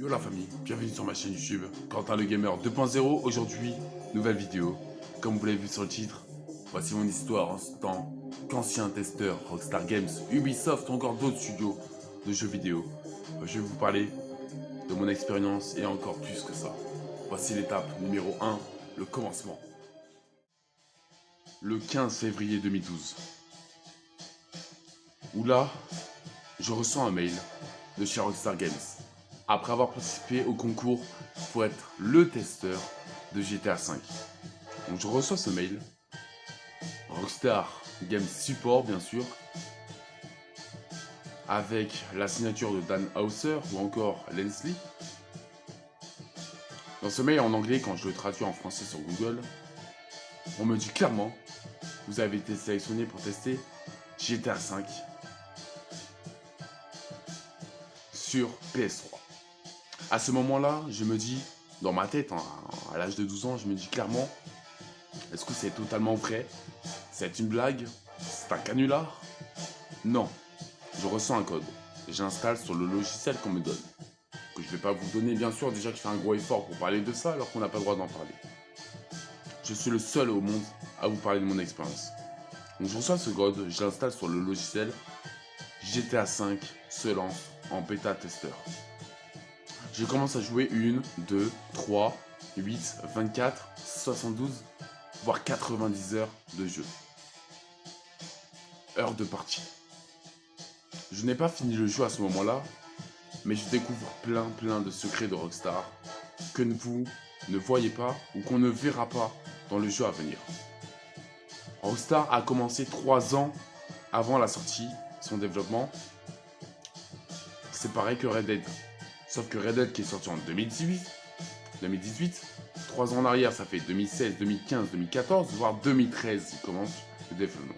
Yo la famille, bienvenue sur ma chaîne YouTube, Quentin le Gamer 2.0. Aujourd'hui, nouvelle vidéo. Comme vous l'avez vu sur le titre, voici mon histoire en ce temps qu'ancien testeur Rockstar Games, Ubisoft ou encore d'autres studios de jeux vidéo. Je vais vous parler de mon expérience et encore plus que ça. Voici l'étape numéro 1, le commencement. Le 15 février 2012. Où là, je reçois un mail de chez Rockstar Games. Après avoir participé au concours pour être le testeur de GTA V. Donc je reçois ce mail, Rockstar Games Support bien sûr, avec la signature de Dan Houser ou encore Lensley. Dans ce mail en anglais, quand je le traduis en français sur Google, on me dit clairement, vous avez été sélectionné pour tester GTA V sur PS3. À ce moment-là, je me dis, dans ma tête, à l'âge de 12 ans, je me dis clairement, est-ce que c'est totalement vrai? C'est une blague? C'est un canular? Non. Je reçois un code. J'installe sur le logiciel qu'on me donne. Que je vais pas vous donner, bien sûr, déjà que je fais un gros effort pour parler de ça, alors qu'on n'a pas le droit d'en parler. Je suis le seul au monde à vous parler de mon expérience. Donc je reçois ce code, je l'installe sur le logiciel. GTA V se lance en bêta testeur. Je commence à jouer 1, 2, 3, 8, 24, 72, voire 90 heures de jeu. Heures de partie. Je n'ai pas fini le jeu à ce moment-là, mais je découvre plein de secrets de Rockstar que vous ne voyez pas ou qu'on ne verra pas dans le jeu à venir. Rockstar a commencé 3 ans avant la sortie, son développement. C'est pareil que Red Dead. Sauf que Red Dead qui est sorti en 2018, 3 ans en arrière, ça fait 2016, 2015, 2014, voire 2013, il commence le développement.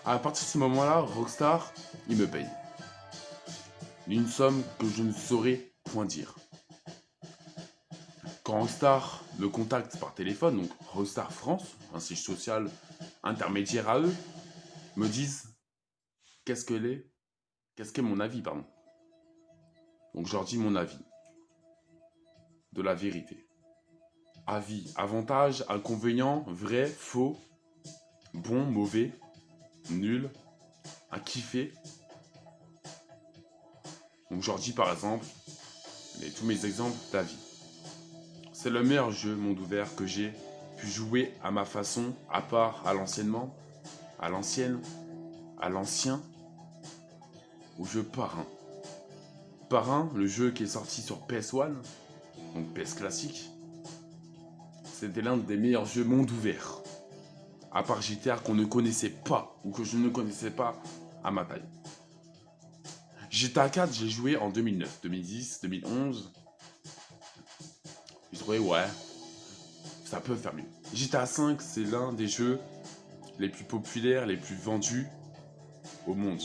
À partir de ce moment-là, Rockstar, il me paye. Une somme que je ne saurais point dire. Quand Rockstar me contacte par téléphone, donc Rockstar France, un siège social intermédiaire à eux, me disent qu'est-ce qu'est mon avis, pardon. Donc je leur dis mon avis. De la vérité. Avis, avantages, inconvénients, vrai, faux, bon, mauvais, nul, à kiffer. Donc je leur dis par exemple, tous mes exemples d'avis. C'est le meilleur jeu monde ouvert que j'ai pu jouer à ma façon, à part à l'anciennement, à l'ancienne, à l'ancien, au jeu Parrain. Parrain, le jeu qui est sorti sur PS1, donc PS classique, c'était l'un des meilleurs jeux monde ouvert. À part GTA qu'on ne connaissait pas, ou que je ne connaissais pas à ma taille. GTA 4, j'ai joué en 2009, 2010, 2011. J'ai trouvé, ouais, ça peut faire mieux. GTA 5, c'est l'un des jeux les plus populaires, les plus vendus au monde.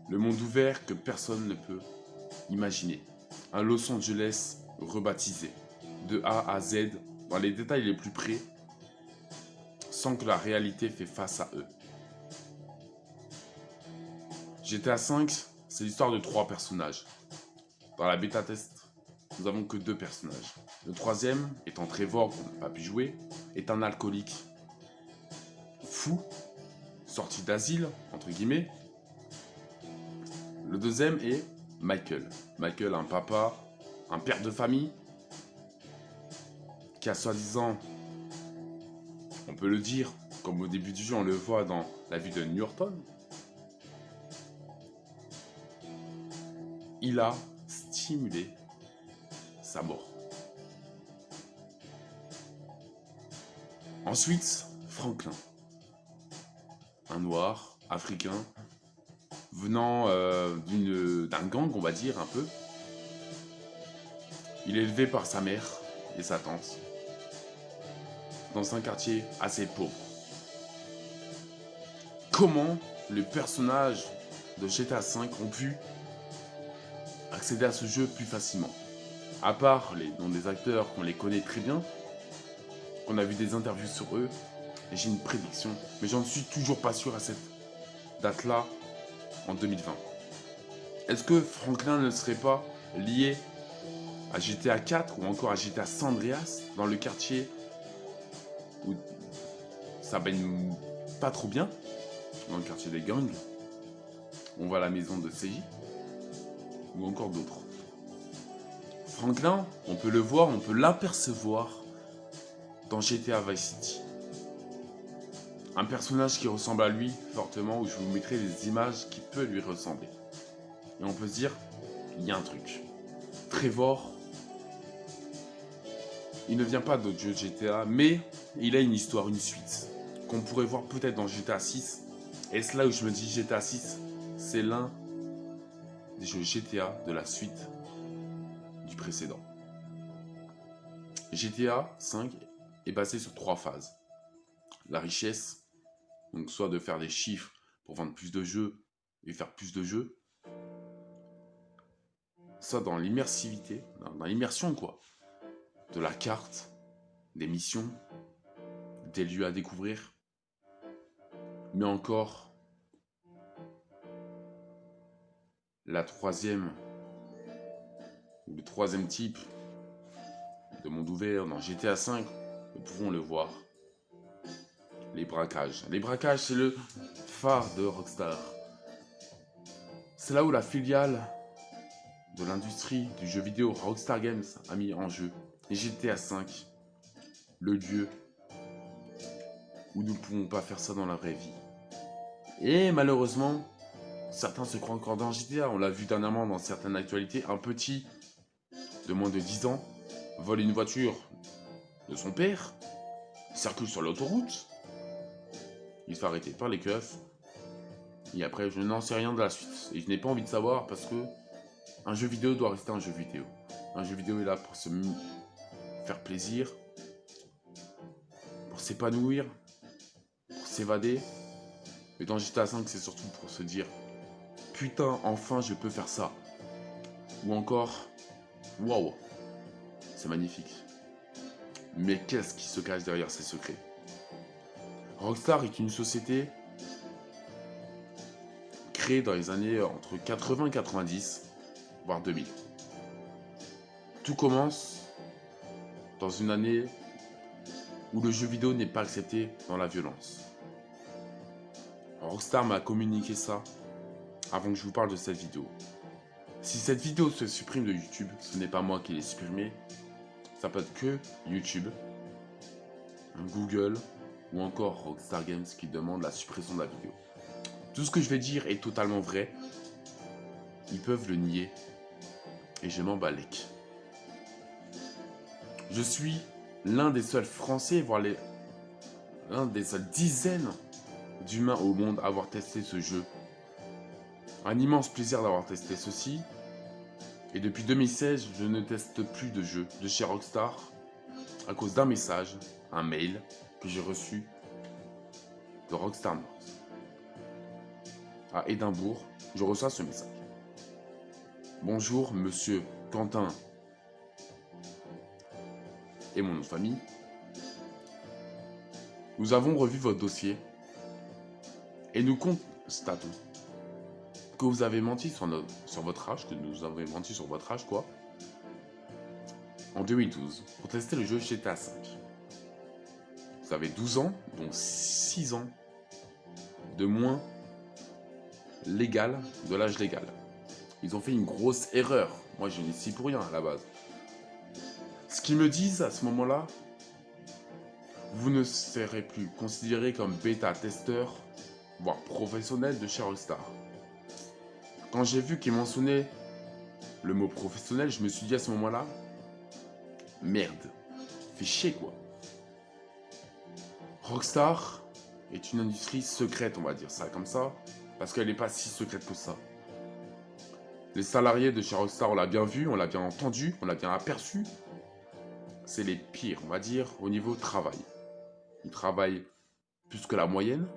Le monde ouvert que personne ne peut imaginer. Un Los Angeles rebaptisé, de A à Z, dans les détails les plus près, sans que la réalité fait face à eux. GTA 5, c'est l'histoire de 3 personnages. Dans la bêta test, nous avons que 2 personnages. Le troisième, étant Trevor, qu'on n'a pas pu jouer, est un alcoolique fou, sorti d'asile, entre guillemets. Le deuxième est Michael. Michael, un papa, un père de famille, qui a soi-disant, on peut le dire, comme au début du jeu, on le voit dans la vie de Norton, il a stimulé sa mort. Ensuite, Franklin, un noir, africain, venant d'un gang, on va dire, un peu. Il est élevé par sa mère et sa tante, dans un quartier assez pauvre. Comment les personnages de GTA V ont pu accéder à ce jeu plus facilement? À part les noms des acteurs qu'on les connaît très bien, qu'on a vu des interviews sur eux, et j'ai une prédiction, mais j'en suis toujours pas sûr à cette date-là, en 2020. Est-ce que Franklin ne serait pas lié à GTA 4 ou encore à GTA San Andreas dans le quartier où ça baigne pas trop bien, dans le quartier des gangs, on va à la maison de CJ ou encore d'autres. Franklin, on peut le voir, on peut l'apercevoir dans GTA Vice City. Un personnage qui ressemble à lui fortement, où je vous mettrai des images qui peuvent lui ressembler. Et on peut se dire, il y a un truc. Trevor, il ne vient pas d'autres jeux de GTA, mais il a une histoire, une suite, qu'on pourrait voir peut-être dans GTA 6. Et c'est là où je me dis GTA 6, c'est l'un des jeux GTA de la suite du précédent. GTA 5 est basé sur 3 phases. La richesse, donc soit de faire des chiffres pour vendre plus de jeux et faire plus de jeux, soit dans l'immersivité, dans l'immersion quoi, de la carte, des missions, des lieux à découvrir, mais encore la troisième, ou le troisième type de monde ouvert dans GTA 5, nous pouvons le voir, les braquages. Les braquages, c'est le phare de Rockstar. C'est là où la filiale de l'industrie du jeu vidéo Rockstar Games a mis en jeu et GTA 5, le lieu où nous ne pouvons pas faire ça dans la vraie vie. Et malheureusement, certains se croient encore dans GTA. On l'a vu dernièrement dans certaines actualités, un petit de moins de 10 ans vole une voiture de son père, circule sur l'autoroute, il se fait arrêter par les keufs, et après je n'en sais rien de la suite. Et je n'ai pas envie de savoir parce que un jeu vidéo doit rester un jeu vidéo. Un jeu vidéo est là pour se faire plaisir, pour s'épanouir, pour s'évader. Mais dans GTA 5, c'est surtout pour se dire putain, enfin je peux faire ça. Ou encore, waouh, c'est magnifique. Mais qu'est-ce qui se cache derrière ces secrets? Rockstar est une société créée dans les années entre 80 et 90, voire 2000. Tout commence dans une année où le jeu vidéo n'est pas accepté dans la violence. Rockstar m'a communiqué ça avant que je vous parle de cette vidéo. Si cette vidéo se supprime de YouTube, ce n'est pas moi qui l'ai supprimée, ça peut être que YouTube, Google ou encore Rockstar Games qui demande la suppression de la vidéo. Tout ce que je vais dire est totalement vrai. Ils peuvent le nier et je m'en balèque. Je suis l'un des seuls Français, voire l'un des seules dizaines d'humains au monde à avoir testé ce jeu. Un immense plaisir d'avoir testé ceci. Et depuis 2016, je ne teste plus de jeux de chez Rockstar à cause d'un message, un mail que j'ai reçu de Rockstar North. À Édimbourg, je reçois ce message. Bonjour, monsieur Quentin et mon nom de famille. Nous avons revu votre dossier et nous constatons que vous avez menti sur votre âge, que nous avons menti sur votre âge, quoi, en 2012, pour tester le jeu GTA 5. Vous avez 12 ans, dont 6 ans de moins légal de l'âge légal. Ils ont fait une grosse erreur. Moi, je n'y suis pour rien à la base. Ce qu'ils me disent à ce moment-là, vous ne serez plus considéré comme bêta-testeur, voire professionnel de chez Rockstar. Quand j'ai vu qu'ils mentionnaient le mot professionnel, je me suis dit à ce moment-là, merde, fait chier quoi. Rockstar est une industrie secrète, on va dire ça comme ça, parce qu'elle n'est pas si secrète que ça. Les salariés de chez Rockstar, on l'a bien vu, on l'a bien entendu, on l'a bien aperçu. C'est les pires, on va dire, au niveau travail. Ils travaillent plus que la moyenne,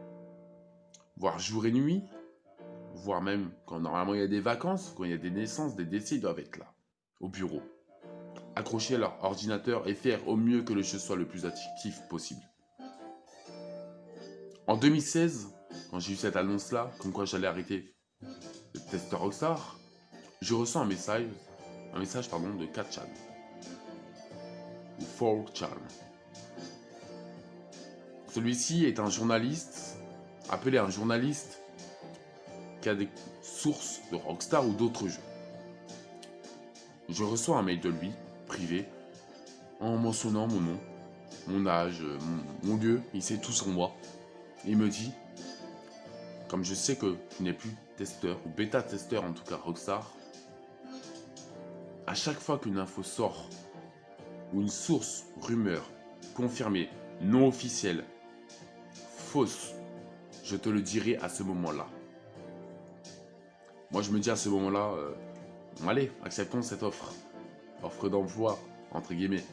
voire jour et nuit, voire même quand normalement il y a des vacances, quand il y a des naissances, des décès, ils doivent être là, au bureau, accrocher à leur ordinateur et faire au mieux que le jeu soit le plus addictif possible. En 2016, quand j'ai eu cette annonce-là, comme quoi j'allais arrêter de tester Rockstar, je reçois un message pardon, de 4chan, ou 4chan. Celui-ci est un journaliste, appelé un journaliste qui a des sources de Rockstar ou d'autres jeux. Je reçois un mail de lui, privé, en mentionnant mon nom, mon âge, mon lieu, il sait tout sur moi. Il me dit, comme je sais que tu n'es plus testeur, ou bêta-testeur en tout cas Rockstar, à chaque fois qu'une info sort, ou une source, rumeur, confirmée, non officielle, fausse, je te le dirai à ce moment-là. Moi je me dis à ce moment-là, allez, acceptons cette offre. Offre d'emploi, entre guillemets.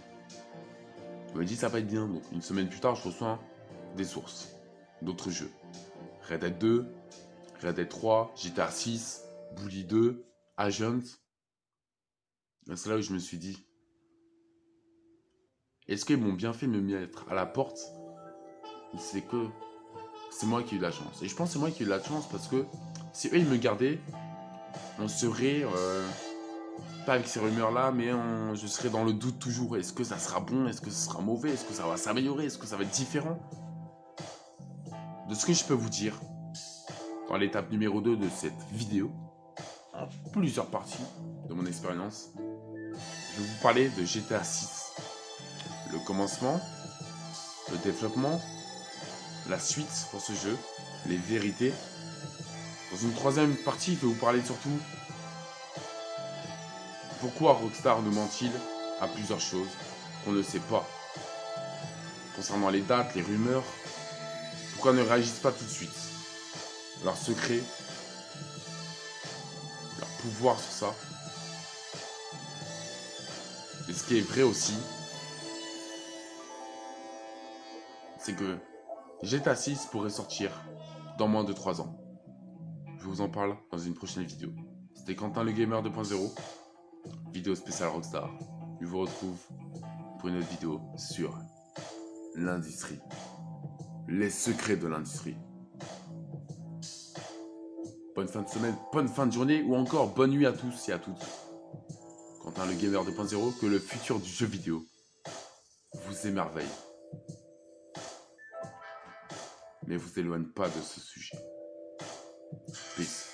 Je me dis ça va être bien, donc une semaine plus tard je reçois des sources, d'autres jeux. Red Dead 2, Red Dead 3, GTA 6, Bully 2, Agent. C'est là où je me suis dit, est-ce qu'ils m'ont bien fait me mettre à la porte? C'est que c'est moi qui ai eu de la chance. Et je pense que c'est moi qui ai eu de la chance parce que si eux ils me gardaient, on serait pas avec ces rumeurs là, mais je serais dans le doute toujours. Est-ce que ça sera bon? Est-ce que ça sera mauvais? Est-ce que ça va s'améliorer? Est-ce que ça va être différent? De ce que je peux vous dire, dans l'étape numéro 2 de cette vidéo, en plusieurs parties de mon expérience, je vais vous parler de GTA 6. Le commencement, le développement, la suite pour ce jeu, les vérités. Dans une troisième partie, je vais vous parler surtout pourquoi Rockstar nous ment-il à plusieurs choses qu'on ne sait pas. Concernant les dates, les rumeurs, pourquoi ils ne réagissent pas tout de suite. Leurs secrets, leur pouvoir sur ça. Et ce qui est vrai aussi, c'est que GTA 6 pourrait sortir dans moins de 3 ans. Je vous en parle dans une prochaine vidéo. C'était Quentin le Gamer 2.0, vidéo spéciale Rockstar. Je vous retrouve pour une autre vidéo sur l'industrie, les secrets de l'industrie. Bonne fin de semaine, bonne fin de journée ou encore bonne nuit à tous et à toutes. Quentin le Gamer 2.0, que le futur du jeu vidéo vous émerveille. Mais vous éloigne pas de ce sujet. Peace.